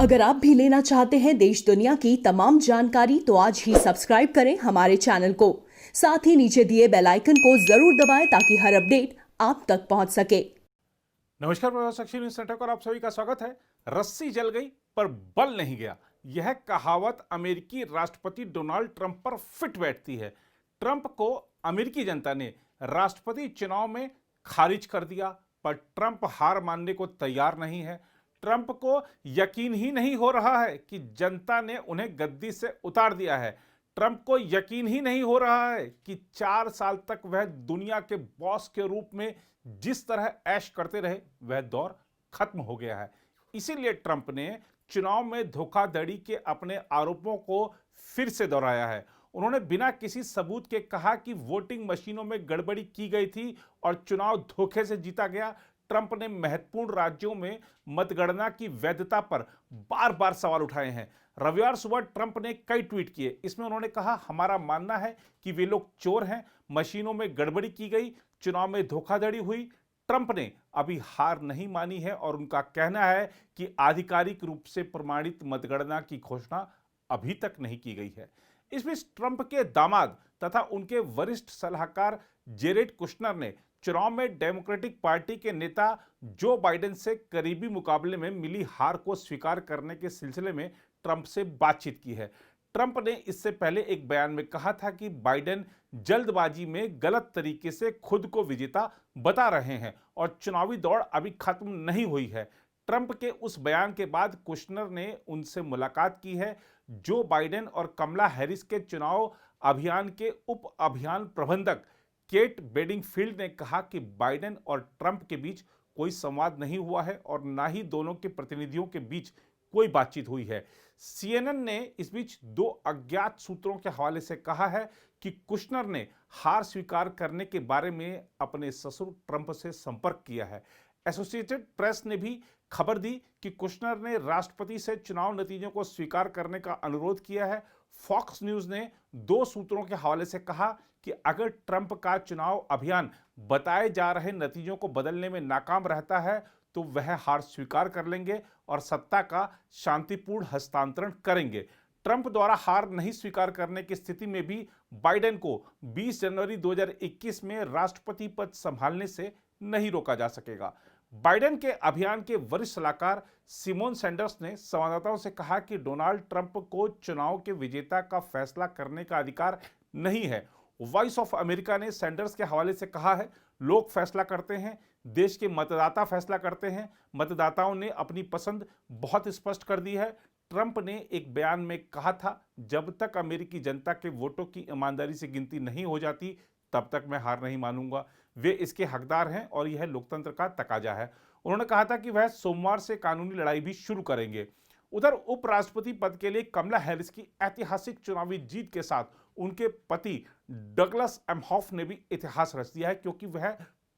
अगर आप भी लेना चाहते हैं देश दुनिया की तमाम जानकारी तो आज ही सब्सक्राइब करें हमारे चैनल को। साथ ही नीचे दिए बेल आइकन को जरूर दबाएं ताकि हर अपडेट आप तक पहुंच सके। नमस्कार, मैं साक्षी न्यूज नेटवर्क और आप सभी का स्वागत है। रस्सी जल गई पर बल नहीं गया, यह कहावत अमेरिकी राष्ट्रपति डोनाल्ड ट्रंप पर फिट बैठती है। ट्रंप को अमेरिकी जनता ने राष्ट्रपति चुनाव में खारिज कर दिया, पर ट्रंप हार मानने को तैयार नहीं है। ट्रंप को यकीन ही नहीं हो रहा है कि जनता ने उन्हें गद्दी से उतार दिया है। ट्रंप को यकीन ही नहीं हो रहा है कि 4 साल तक वह दुनिया के बॉस के रूप में जिस तरह ऐश करते रहे वह दौर खत्म हो गया है। इसीलिए ट्रंप ने चुनाव में धोखाधड़ी के अपने आरोपों को फिर से दोहराया है। उन्होंने बिना किसी सबूत के कहा कि वोटिंग मशीनों में गड़बड़ी की गई थी और चुनाव धोखे से जीता गया। ट्रंप ने महत्वपूर्ण राज्यों में मतगणना की वैधता पर बार बार सवाल उठाए हैं। रविवार सुबह ट्रंप ने कई ट्वीट किए। इसमें उन्होंने कहा, हमारा मानना है कि वे लोग चोर हैं, मशीनों में गड़बड़ी की गई, चुनाव में धोखाधड़ी हुई। ट्रंप ने अभी हार नहीं मानी है और उनका कहना है कि आधिकारिक रूप से प्रमाणित मतगणना की घोषणा अभी तक नहीं की गई है। इस बीच ट्रंप के दामाद तथा उनके वरिष्ठ सलाहकार जेरेड कुशनर ने चुनाव में डेमोक्रेटिक पार्टी के नेता जो बाइडेन से करीबी मुकाबले में मिली हार को स्वीकार करने के सिलसिले में ट्रंप से बातचीत की है। ट्रंप ने इससे पहले एक बयान में कहा था कि बाइडेन जल्दबाजी में गलत तरीके से खुद को विजेता बता रहे हैं और चुनावी दौड़ अभी खत्म नहीं हुई है। ट्रंप के उस बयान के बाद कुशनर ने उनसे मुलाकात की है। जो बाइडेन और कमला हैरिस के चुनाव अभियान के उप अभियान प्रबंधक केट बेडिंगफील्ड ने कहा कि बाइडेन और ट्रंप के बीच कोई संवाद नहीं हुआ है और ना ही दोनों के प्रतिनिधियों के बीच कोई बातचीत हुई है। सीएनएन ने इस बीच 2 अज्ञात सूत्रों के हवाले से कहा है कि कुशनर ने हार स्वीकार करने के बारे में अपने ससुर ट्रंप से संपर्क किया है। एसोसिएटेड प्रेस ने भी खबर दी कि कुशनर ने राष्ट्रपति से चुनाव नतीजों को स्वीकार करने का अनुरोध किया है। फॉक्स न्यूज ने 2 सूत्रों के हवाले से कहा कि अगर ट्रंप का चुनाव अभियान बताए जा रहे नतीजों को बदलने में नाकाम रहता है तो वह हार स्वीकार कर लेंगे और सत्ता का शांतिपूर्ण हस्तांतरण करेंगे। ट्रंप द्वारा हार नहीं स्वीकार करने की स्थिति में भी बाइडेन को 20 जनवरी 2021 में राष्ट्रपति पद संभालने से नहीं रोका जा सकेगा। बाइडेन के अभियान के वरिष्ठ सलाहकार सिमोन सैंडर्स ने संवाददाताओं से कहा कि डोनाल्ड ट्रंप को चुनाव के विजेता का फैसला करने का अधिकार नहीं है। वॉइस ऑफ अमेरिका ने सैंडर्स के हवाले से कहा है, लोग फैसला करते हैं, देश के मतदाता फैसला करते हैं। मतदाताओं ने अपनी पसंद बहुत स्पष्ट कर दी है। ट्रंप ने एक बयान में कहा था, जब तक अमेरिकी जनता के वोटों की ईमानदारी से गिनती नहीं हो जाती तब तक मैं हार नहीं मानूंगा। वे इसके हकदार हैं और यह लोकतंत्र का तकाजा है। उन्होंने कहा था कि वह सोमवार से कानूनी लड़ाई भी शुरू करेंगे। उधर उपराष्ट्रपति पद के लिए कमला हैरिस की ऐतिहासिक चुनावी जीत के साथ उनके पति डगलस एमहॉफ ने भी इतिहास रच दिया है, क्योंकि वह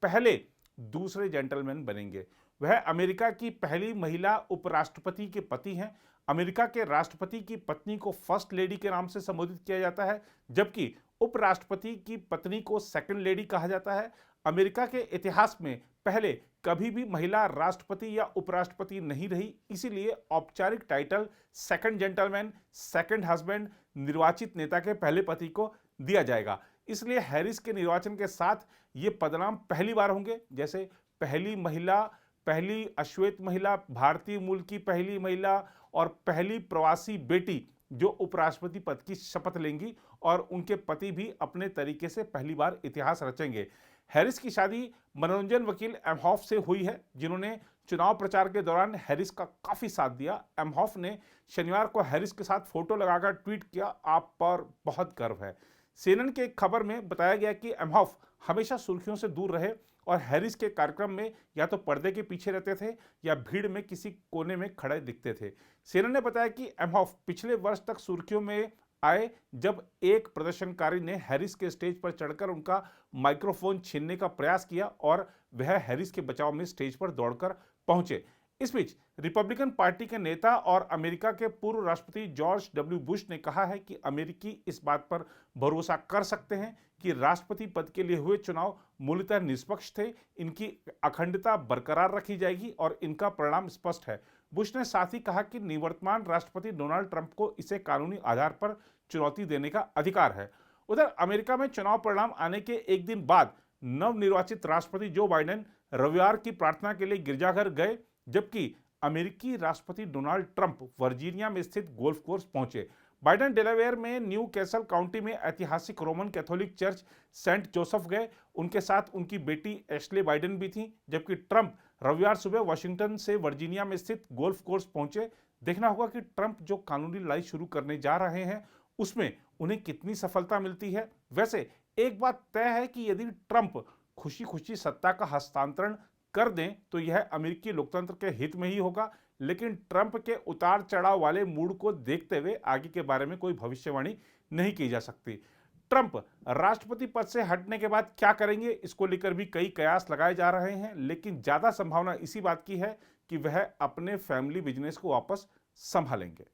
पहले दूसरे जेंटलमैन बनेंगे। वह अमेरिका की पहली महिला उपराष्ट्रपति के पति हैं। अमेरिका के राष्ट्रपति की पत्नी को फर्स्ट लेडी के नाम से संबोधित किया जाता है, जबकि उपराष्ट्रपति की पत्नी को सेकंड लेडी कहा जाता है। अमेरिका के इतिहास में पहले कभी भी महिला राष्ट्रपति या उपराष्ट्रपति नहीं रही, इसीलिए औपचारिक title second gentleman, second husband निर्वाचित नेता के पहले पति को दिया जाएगा। इसलिए हैरिस के निर्वाचन के साथ ये पदनाम पहली बार होंगे, जैसे पहली महिला, पहली अश्वेत महिला, भारतीय मूल की पहली महिला और पहली प्रवासी बेटी जो उपराष्ट्रपति पद की शपथ लेंगी और उनके पति भी अपने तरीके से पहली बार इतिहास रचेंगे। हैरिस की शादी मनोरंजन वकील एमहॉफ से हुई है, जिन्होंने चुनाव प्रचार के दौरान हैरिस का काफी साथ दिया। एमहॉफ ने शनिवार को हैरिस के साथ फोटो लगाकर ट्वीट किया, आप पर बहुत गर्व है। सीएनएन के एक खबर में बताया गया कि एमहॉफ हमेशा सुर्खियों से दूर रहे और हैरिस के कार्यक्रम में या तो पर्दे के पीछे रहते थे या भीड़ में किसी कोने में खड़े दिखते थे। सीएनएन ने बताया कि एमहॉफ पिछले वर्ष तक सुर्खियों में आए जब एक प्रदर्शनकारी ने हैरिस के स्टेज पर चढ़कर उनका माइक्रोफोन छीनने का प्रयास किया और वह हैरिस के बचाव में स्टेज पर दौड़कर पहुंचे। इस बीच रिपब्लिकन पार्टी के नेता और अमेरिका के पूर्व राष्ट्रपति जॉर्ज डब्ल्यू बुश ने कहा है कि अमेरिकी इस बात पर भरोसा कर सकते हैं कि राष्ट्रपति पद के लिए हुए चुनाव मूलतः निष्पक्ष थे, इनकी अखंडता बरकरार रखी जाएगी और इनका परिणाम स्पष्ट है। बुश ने साथ ही कहा कि निवर्तमान राष्ट्रपति डोनाल्ड ट्रंप को इसे कानूनी आधार पर चुनौती देने का अधिकार है। उधर अमेरिका में चुनाव परिणाम आने के एक दिन बाद नवनिर्वाचित राष्ट्रपति जो बाइडेन रविवार की प्रार्थना के लिए गिरजाघर गए, जबकि अमेरिकी राष्ट्रपति डोनाल्ड ट्रंप वर्जीनिया में स्थित गोल्फ कोर्स पहुंचे। बाइडेन डेलावेयर में न्यू कैसल काउंटी में ऐतिहासिक Roman Catholic church Saint Joseph गए। उनके साथ उनकी बेटी एश्ले बाइडेन भी थी, जबकि ट्रंप रविवार सुबह वाशिंगटन से वर्जीनिया में स्थित गोल्फ कोर्स पहुंचे। देखना होगा कि ट्रंप जो कानूनी लड़ाई शुरू करने जा रहे हैं उसमें उन्हें कितनी सफलता मिलती है। वैसे एक बात तय है कि यदि ट्रंप खुशी खुशी सत्ता का हस्तांतरण कर दें तो यह अमेरिकी लोकतंत्र के हित में ही होगा, लेकिन ट्रंप के उतार चढ़ाव वाले मूड को देखते हुए आगे के बारे में कोई भविष्यवाणी नहीं की जा सकती। ट्रंप राष्ट्रपति पद से हटने के बाद क्या करेंगे, इसको लेकर भी कई कयास लगाए जा रहे हैं, लेकिन ज्यादा संभावना इसी बात की है कि वह अपने फैमिली बिजनेस को वापस संभालेंगे।